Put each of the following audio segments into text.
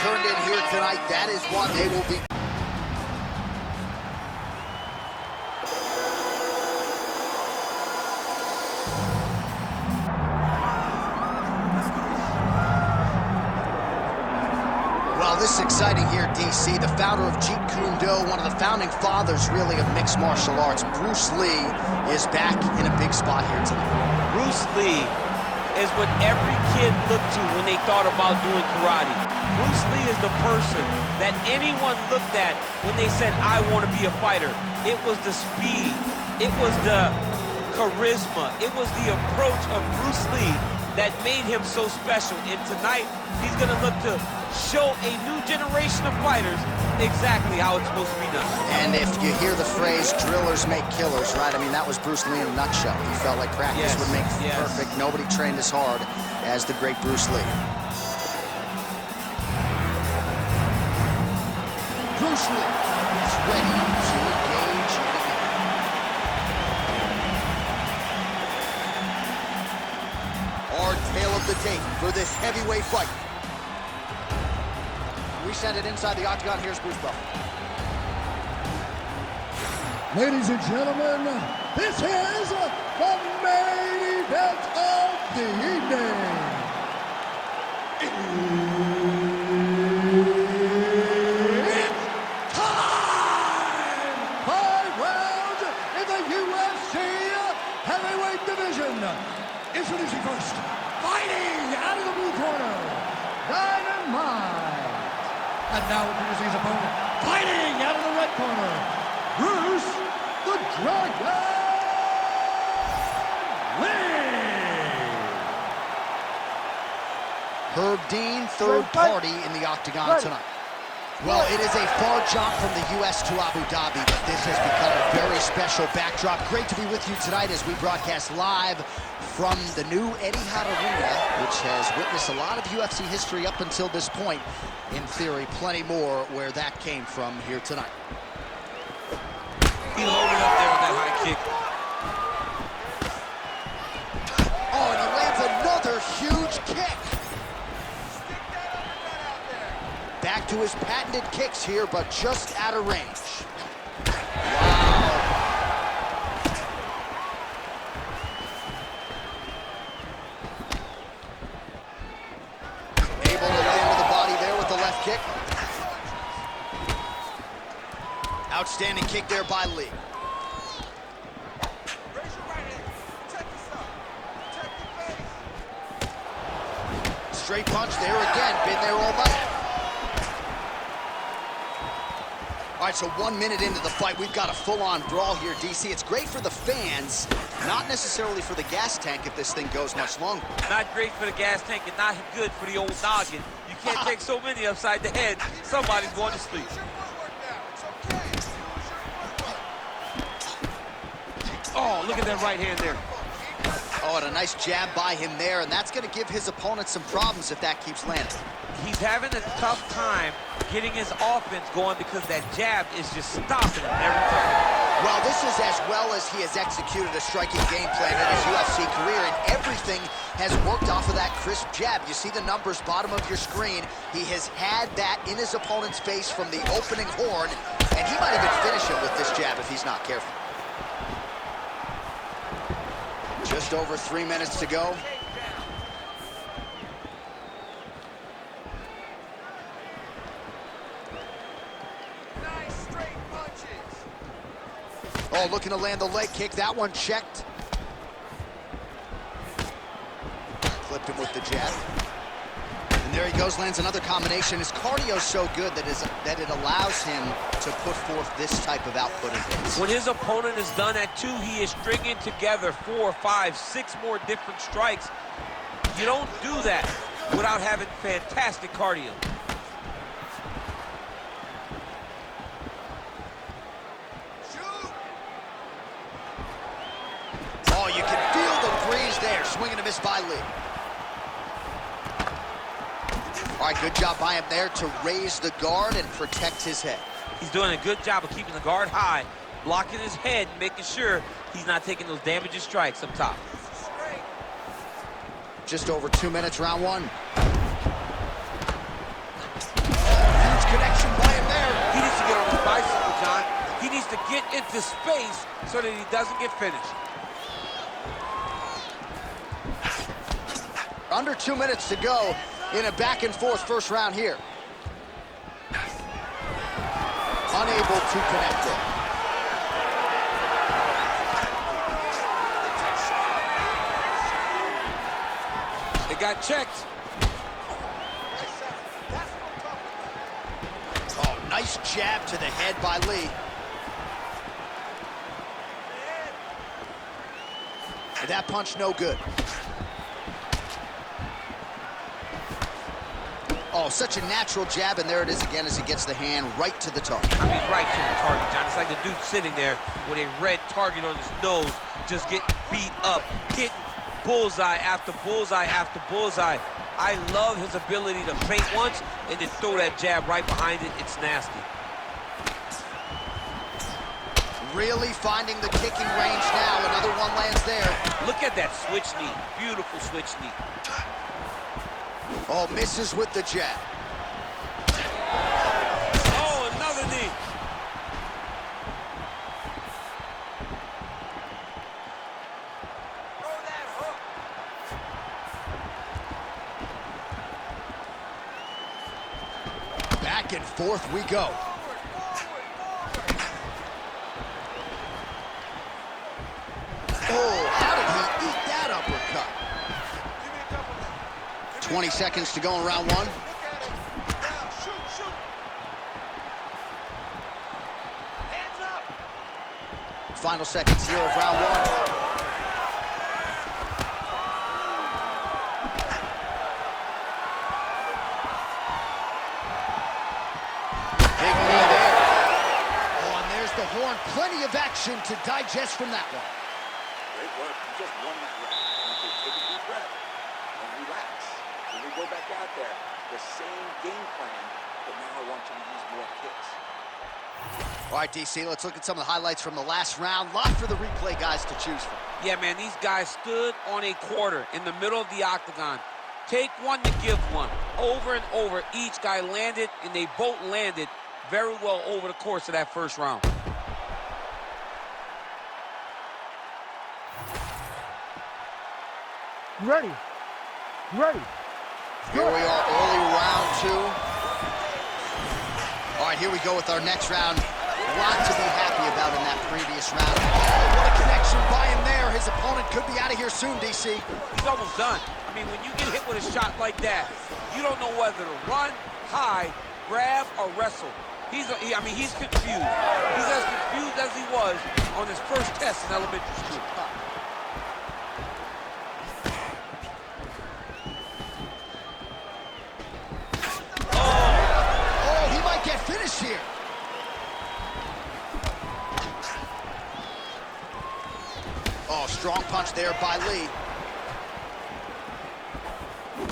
turned in here tonight. That is what they will be. Well, this is exciting here, DC. The founder of Jeet Kune Do, one of the founding fathers, really, of mixed martial arts, Bruce Lee, is back in a big spot here tonight. Bruce Lee is what every kid looked to when they thought about doing karate. Bruce Lee is the person that anyone looked at when they said, I want to be a fighter. It was the speed, it was the charisma, it was the approach of Bruce Lee that made him so special. And tonight, he's gonna look to show a new generation of fighters exactly how it's supposed to be done. And if you hear the phrase, drillers make killers, right? I mean, that was Bruce Lee in a nutshell. He felt like practice would make perfect. Nobody trained as hard as the great Bruce Lee. Bruce Lee is ready to engage again. Our tale of the tape for this heavyweight fight. We send it inside the octagon. Here's Bruce Buff. Ladies and gentlemen, this is the main event of the evening. It's time! 5 rounds in the UFC heavyweight division. Introducing first, fighting out of the blue corner, Dynamite. And now introducing his opponent, fighting out of the red corner, Bruce the Dragon Lee. Herb Dean, third party in the octagon tonight. Well, it is a far jump from the U.S. to Abu Dhabi, but this has become a very special backdrop. Great to be with you tonight as we broadcast live from the new Etihad Arena, which has witnessed a lot of UFC history up until this point. In theory, plenty more where that came from here tonight. He loaded up there on that high kick. Oh, and he lands another huge kick. Back to his patented kicks here, but just out of range. Wow. Able to land to the body there with the left kick. Outstanding kick there by Lee. Straight punch there again, been there all night. All right, so 1 minute into the fight, we've got a full-on brawl here, DC. It's great for the fans, not necessarily for the gas tank if this thing goes much longer. Not great for the gas tank and not good for the old noggin. You can't take so many upside the head. Somebody's going to sleep. Oh, look at that right hand there. Oh, and a nice jab by him there, and that's going to give his opponent some problems if that keeps landing. He's having a tough time getting his offense going because that jab is just stopping him every time. Well, this is as well as he has executed a striking game plan in his UFC career, and everything has worked off of that crisp jab. You see the numbers bottom of your screen. He has had that in his opponent's face from the opening horn, and he might even finish him with this jab if he's not careful. Just over 3 minutes to go. Oh, looking to land the leg kick. That one checked. Clipped him with the jab. And there he goes, lands another combination. His cardio's so good that it allows him to put forth this type of output. When his opponent is done at 2, he is stringing together 4, 5, 6 more different strikes. You don't do that without having fantastic cardio. Oh, you can feel the breeze there. Swing and a miss by Lee. All right, good job by him there to raise the guard and protect his head. He's doing a good job of keeping the guard high, blocking his head, making sure he's not taking those damaging strikes up top. Just over 2 minutes, round one. to get into space so that he doesn't get finished. Under 2 minutes to go in a back-and-forth first round here. Unable to connect it. It got checked. Oh, nice jab to the head by Lee. And that punch no good. Oh, such a natural jab, and there it is again as he gets the hand right to the target. I mean, right to the target, John. It's like the dude sitting there with a red target on his nose, just getting beat up, hitting bullseye after bullseye after bullseye. I love his ability to feint once and then throw that jab right behind it. It's nasty. Really finding the kicking range now. Another one lands there. Look at that switch knee. Beautiful switch knee. Oh, misses with the jab. Oh, another knee. Throw that hook. Back and forth we go. Oh, how did he eat that uppercut? 20 seconds to go in round one. Final seconds here of round one. Big knee there. Oh, and there's the horn. Plenty of action to digest from that one. Great work. You just won that round. You can take a deep breath and relax. When we go back out there, the same game plan, but now I want you to use more kicks. All right, DC, let's look at some of the highlights from the last round. Lot for the replay guys to choose from. Yeah, man, these guys stood on a quarter in the middle of the octagon. Take one to give one. Over and over, each guy landed, and they both landed very well over the course of that first round. Ready. Ready. Here we are, early round two. All right, here we go with our next round. A lot to be happy about in that previous round. Oh, what a connection by him there. His opponent could be out of here soon, DC. He's almost done. I mean, when you get hit with a shot like that, you don't know whether to run, hide, grab, or wrestle. He's confused. He's as confused as he was on his first test in elementary school. Oh, he might get finished here. Oh, strong punch there by Lee.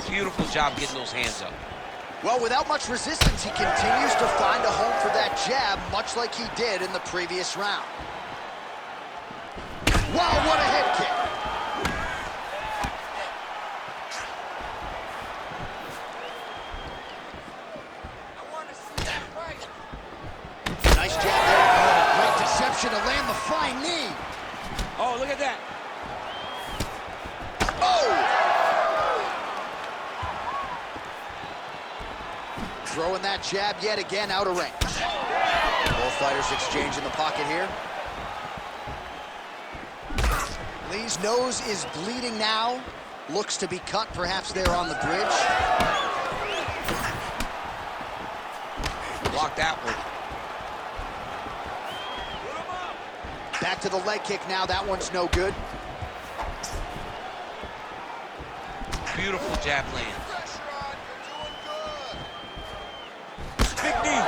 Beautiful job getting those hands up. Well, without much resistance, he continues to find a home for that jab, much like he did in the previous round. Wow, what a head kick. Nice jab there. Oh, great deception to land the flying knee. Oh, look at that. Oh! Throwing that jab yet again out of range. Both fighters exchange in the pocket here. Lee's nose is bleeding now. Looks to be cut, perhaps there on the bridge. Block that one. Back to the leg kick now. That one's no good. Beautiful jab land. Big knee.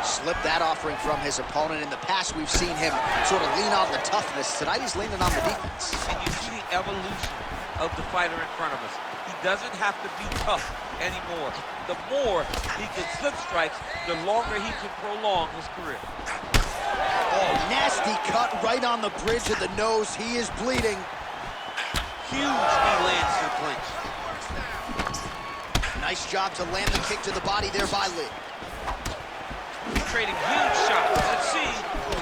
Slipped that offering from his opponent. In the past, we've seen him sort of lean on the toughness. Tonight, he's leaning on the defense. And you see the evolution of the fighter in front of us. He doesn't have to be tough anymore. The more he can slip strikes, the longer he can prolong his career. Oh, nasty cut right on the bridge of the nose. He is bleeding. Huge knee lands to the clinch. Nice job to land the kick to the body there by Lee. Trading huge shots. Let's see who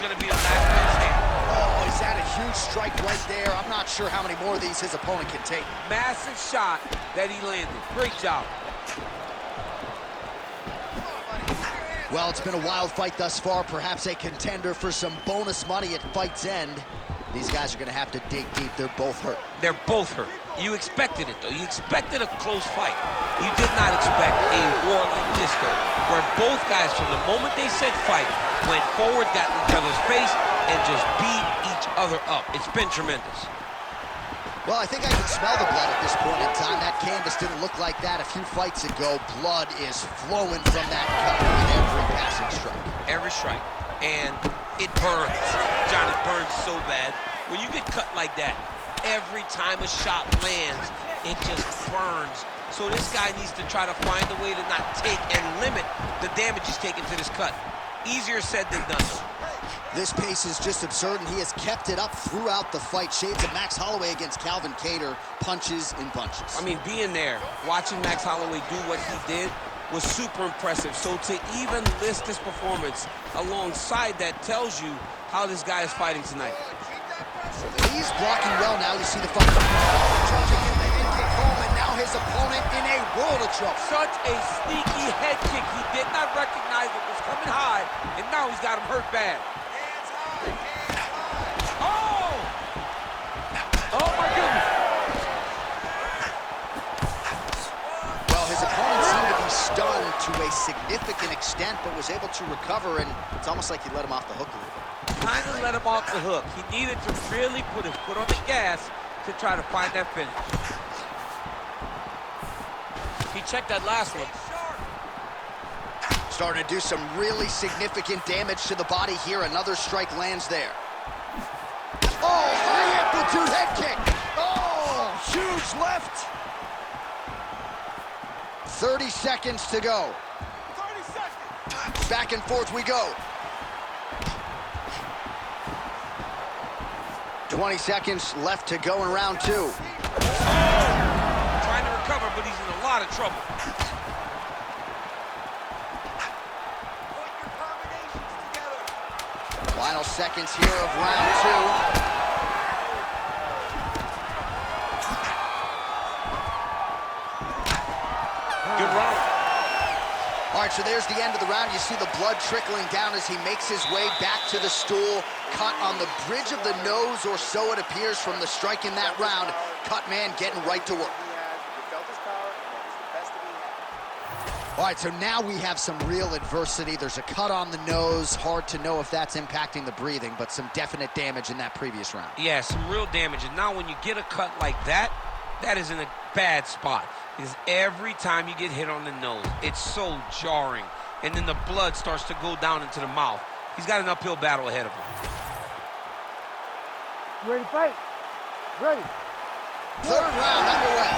huge strike right there. I'm not sure how many more of these his opponent can take. Massive shot that he landed. Great job. Well, it's been a wild fight thus far, perhaps a contender for some bonus money at fight's end. These guys are going to have to dig deep. They're both hurt. They're both hurt. You expected it, though. You expected a close fight. You did not expect a war like this, though, where both guys, from the moment they said fight, went forward, got in each other's face, and just beat each other up. It's been tremendous. Well, I think I can smell the blood at this point in time. That canvas didn't look like that a few fights ago. Blood is flowing from that cut with every passing strike. Every strike. And it burns. John, it burns so bad. When you get cut like that, every time a shot lands, it just burns. So this guy needs to try to find a way to not take and limit the damage he's taking to this cut. Easier said than done. This pace is just absurd, and he has kept it up throughout the fight. Shades of Max Holloway against Calvin Kattar, punches and punches. I mean, being there, watching Max Holloway do what he did was super impressive. So to even list this performance alongside that tells you how this guy is fighting tonight. He's blocking well now. You see the fight. Trying to get the head kick home, and now his opponent in a world of trouble. Such a sneaky head kick. He did not recognize it was coming high, and now he's got him hurt bad. Oh! Oh my goodness! Well, his opponent seemed to be stunned to a significant extent, but was able to recover, and it's almost like he let him off the hook a little bit. Kind of let him off the hook. He needed to really put his foot on the gas to try to find that finish. He checked that last one. Starting to do some really significant damage to the body here. Another strike lands there. Oh, high amplitude head kick. Oh, huge left. 30 seconds to go. 30 seconds. Back and forth we go. 20 seconds left to go in round two. Oh! Trying to recover, but he's in a lot of trouble. Final seconds here of round two. Good round. All right, so there's the end of the round. You see the blood trickling down as he makes his way back to the stool. Cut on the bridge of the nose, or so it appears from the strike in that round. Cut man getting right to work. All right, so now we have some real adversity. There's a cut on the nose. Hard to know if that's impacting the breathing, but some definite damage in that previous round. Yeah, some real damage. And now when you get a cut like that, that is in a bad spot. Because every time you get hit on the nose, it's so jarring. And then the blood starts to go down into the mouth. He's got an uphill battle ahead of him. Ready to fight? Ready. Third round underway.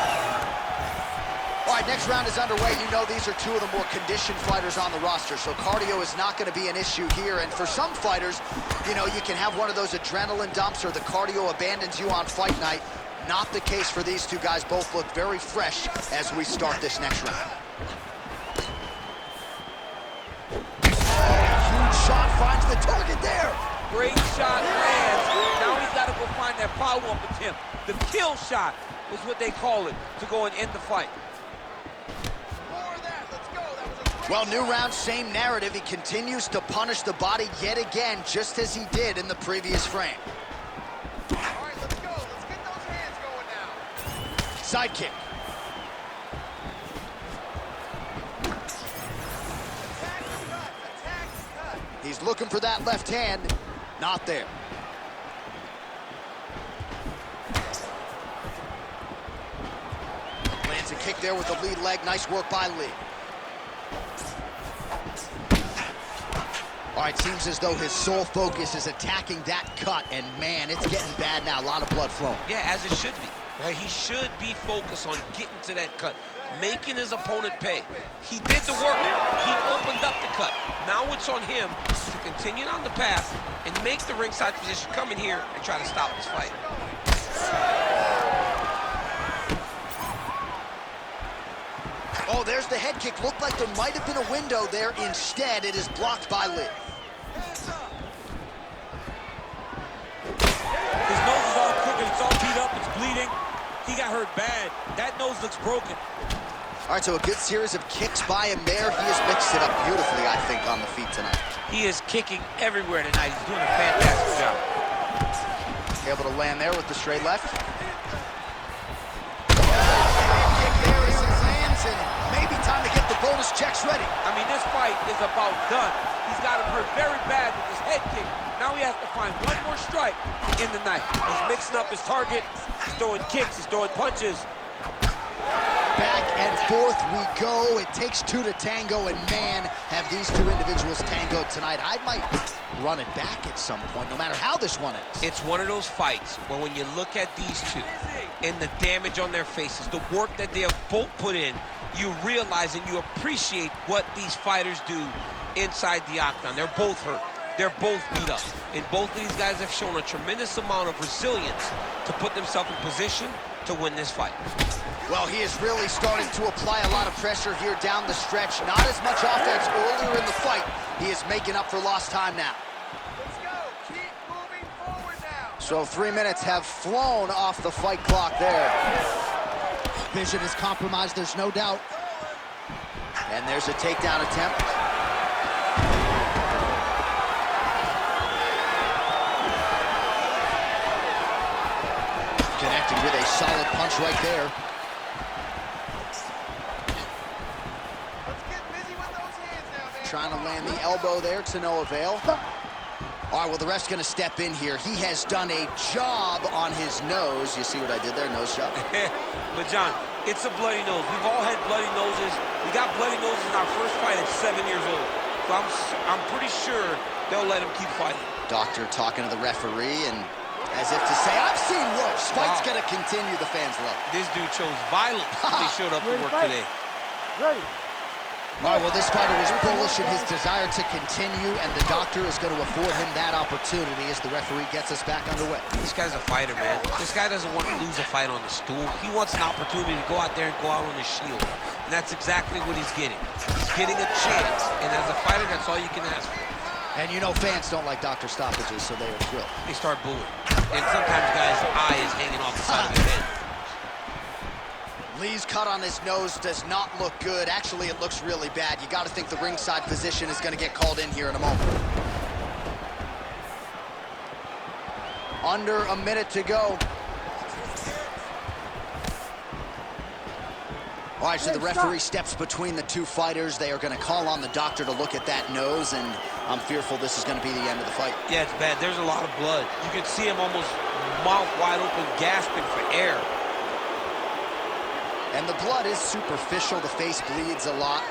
All right, next round is underway. You know these are two of the more conditioned fighters on the roster, so cardio is not going to be an issue here. And for some fighters, you know, you can have one of those adrenaline dumps or the cardio abandons you on fight night. Not the case for these two guys. Both look very fresh as we start this next round. Huge shot finds the target there. Great shot lands. Now he's got to go find that follow-up attempt. The kill shot is what they call it, to go and end the fight. Well, new round, same narrative. He continues to punish the body yet again, just as he did in the previous frame. All right, let's go. Let's get those hands going now. Side kick. He's looking for that left hand. Not there. Lands a kick there with the lead leg. Nice work by Lee. All right, seems as though his sole focus is attacking that cut, and man, it's getting bad now. A lot of blood flowing. Yeah, as it should be. Right? He should be focused on getting to that cut, making his opponent pay. He did the work. He opened up the cut. Now it's on him to continue on the path and make the ringside position, come in here and try to stop this fight. Oh, there's the head kick. Looked like there might have been a window there. Instead, it is blocked by Lee. His He got hurt bad. That nose looks broken. All right, so a good series of kicks by him there. He has mixed it up beautifully, I think, on the feet tonight. He is kicking everywhere tonight. He's doing a fantastic job. Able to land there with the straight left. Maybe time to get the bonus checks ready. I mean, this fight is about done. He's got him hurt very bad with his head kick. Now he has to find one more strike in the night. He's mixing up his target. He's throwing kicks. He's throwing punches. Back and forth we go. It takes two to tango, and man, have these two individuals tangoed tonight. I might run it back at some point, no matter how this one is. It's one of those fights where when you look at these two and the damage on their faces, the work that they have both put in, you realize and you appreciate what these fighters do inside the octagon. They're both hurt. They're both beat up. And both of these guys have shown a tremendous amount of resilience to put themselves in position to win this fight. Well, he is really starting to apply a lot of pressure here down the stretch. Not as much offense earlier in the fight. He is making up for lost time now. Let's go. Keep moving forward now. So 3 minutes have flown off the fight clock there. Vision is compromised, there's no doubt. And there's a takedown attempt. Connected with a solid punch right there. Let's get busy with those hands now, man. Trying to land the elbow there to no avail. All right, well, the ref's gonna step in here. He has done a job on his nose. You see what I did there, nose job? But John, it's a bloody nose. We've all had bloody noses. We got bloody noses in our first fight at 7 years old. So I'm pretty sure they'll let him keep fighting. Doctor talking to the referee, and as if to say, I've seen worse. Fight's gonna continue, the fans love it. This dude chose violence when he showed up to work today. Ready. All right, well, this fighter was bullish in his desire to continue, and the doctor is going to afford him that opportunity as the referee gets us back underway. This guy's a fighter, man. This guy doesn't want to lose a fight on the stool. He wants an opportunity to go out there and go out on the shield. And that's exactly what he's getting. He's getting a chance. And as a fighter, that's all you can ask for. And you know fans don't like doctor stoppages, so they are thrilled. They start booing. And sometimes guys' eye is hanging off the side of their head. Lee's cut on his nose does not look good. Actually, it looks really bad. You got to think the ringside physician is going to get called in here in a moment. Under a minute to go. All right, so the referee steps between the two fighters. They are going to call on the doctor to look at that nose, and I'm fearful this is going to be the end of the fight. Yeah, it's bad. There's a lot of blood. You can see him almost mouth wide open, gasping for air. And the blood is superficial. The face bleeds a lot.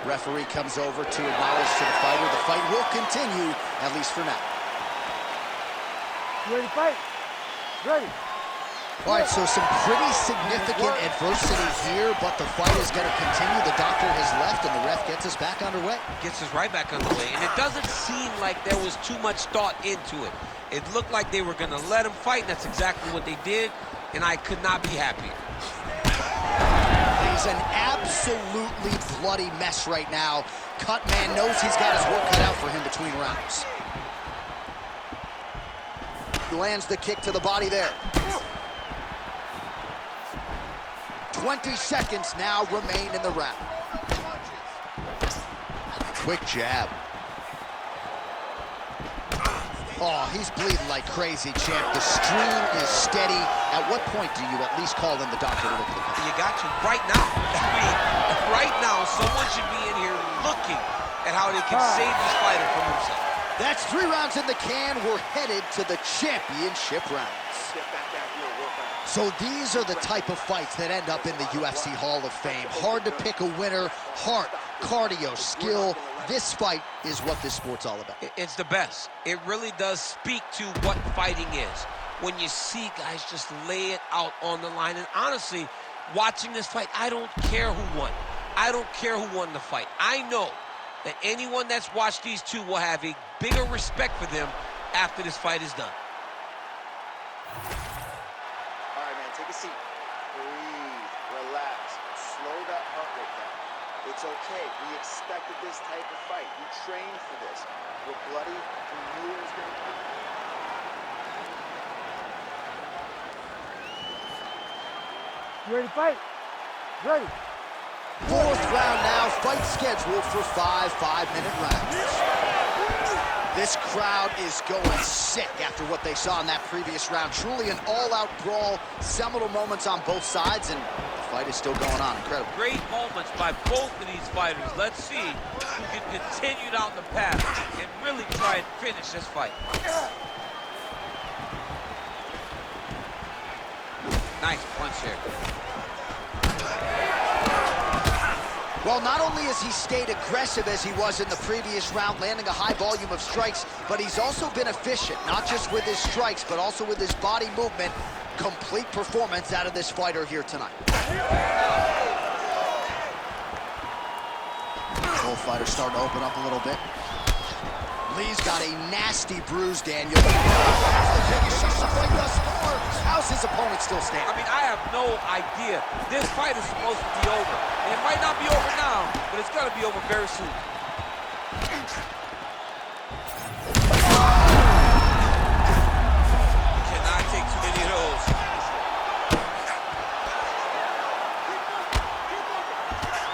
Referee comes over to acknowledge to the fighter. The fight will continue, at least for now. You ready to fight? Ready. All right, so some pretty significant adversity here, but the fight is going to continue. The doctor has left, and the ref gets us back underway. Gets us right back underway. And it doesn't seem like there was too much thought into it. It looked like they were going to let him fight, and that's exactly what they did, and I could not be happier. He's an absolutely bloody mess right now. Cut man knows he's got his work cut out for him between rounds. He lands the kick to the body there. 20 seconds now remain in the round. Quick jab. Oh, he's bleeding like crazy, champ. The stream is steady. At what point do you at least call in the doctor to look at the fight? You got to right now. I mean, right now, someone should be in here looking at how they can save this fighter from himself. That's 3 rounds in the can. We're headed to the championship rounds. Step back out here, work on. So these are the type of fights that end up in the UFC Hall of Fame. Hard to pick a winner. Heart, cardio, skill. This fight is what this sport's all about. It's the best. It really does speak to what fighting is. When you see guys just lay it out on the line. And honestly, watching this fight, I don't care who won. I don't care who won the fight. I know that anyone that's watched these two will have a bigger respect for them after this fight is done. All right, man, take a seat. Breathe, relax, slow that heart rate down. It's okay. We expected this type of fight. You trained for this. We're bloody. We knew it was going to be. You ready to fight? Ready. Fourth round now, fight scheduled for 5 5-minute rounds. This crowd is going sick after what they saw in that previous round. Truly an all-out brawl, seminal moments on both sides, and the fight is still going on. Incredible. Great moments by both of these fighters. Let's see who can continue down the path and really try and finish this fight. Nice punch here. Well, not only has he stayed aggressive as he was in the previous round, landing a high volume of strikes, but he's also been efficient, not just with his strikes, but also with his body movement. Complete performance out of this fighter here tonight. Both fighters starting to open up a little bit. Lee's got a nasty bruise, Daniel. How's his opponent still standing? I mean, I have no idea. This fight is supposed to be over. And it might not be over now, but it's going to be over very soon. Cannot take too many of those.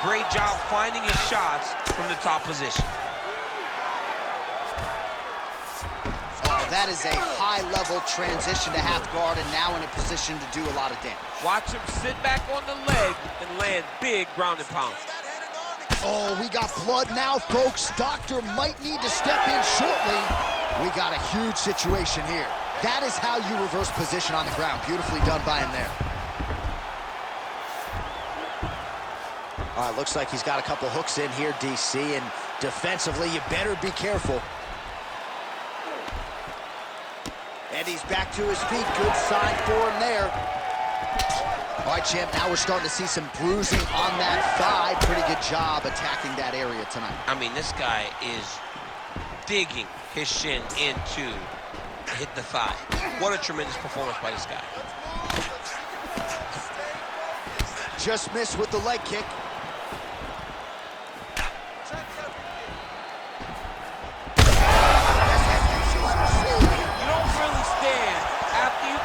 Great job finding his shots from the top position. That is a high-level transition to half guard, and now in a position to do a lot of damage. Watch him sit back on the leg and land big ground and pound. Oh, we got blood now, folks. Doctor might need to step in shortly. We got a huge situation here. That is how you reverse position on the ground. Beautifully done by him there. All right, looks like he's got a couple hooks in here, DC, and defensively, you better be careful. And he's back to his feet. Good sign for him there. All right, champ, now we're starting to see some bruising on that thigh. Pretty good job attacking that area tonight. I mean, this guy is digging his shin into hit the thigh. What a tremendous performance by this guy. Just missed with the leg kick.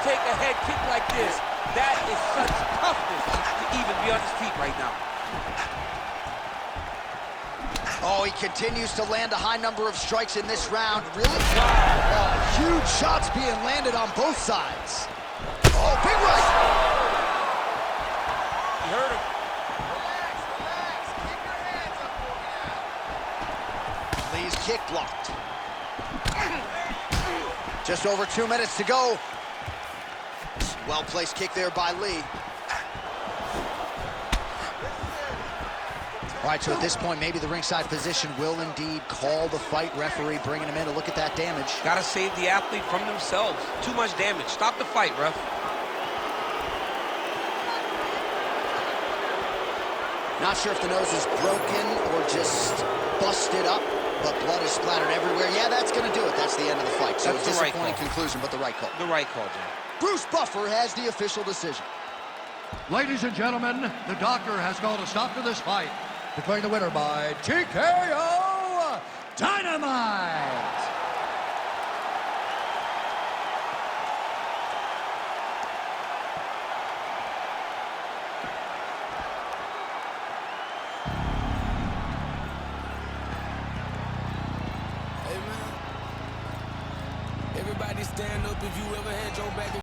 Take a head kick like this, that is such toughness to even be on his feet right now. Oh, he continues to land a high number of strikes in this round. Really? Oh, huge shots being landed on both sides. Oh, big right. He hurt him. Lee's kick blocked. Just over 2 minutes to go. Well-placed kick there by Lee. All right, so at this point, maybe the ringside physician will indeed call the fight. Referee bringing him in to look at that damage. Gotta save the athlete from themselves. Too much damage. Stop the fight, ref. Not sure if the nose is broken or just busted up, but blood is splattered everywhere. Yeah, that's going to do it. That's the end of the fight. So a disappointing conclusion, but the right call. The right call, Jim. Bruce Buffer has the official decision. Ladies and gentlemen, the doctor has called a stop to this fight, declaring the winner by TKO Dynamite. Hey man, everybody stand up if you ever had your back.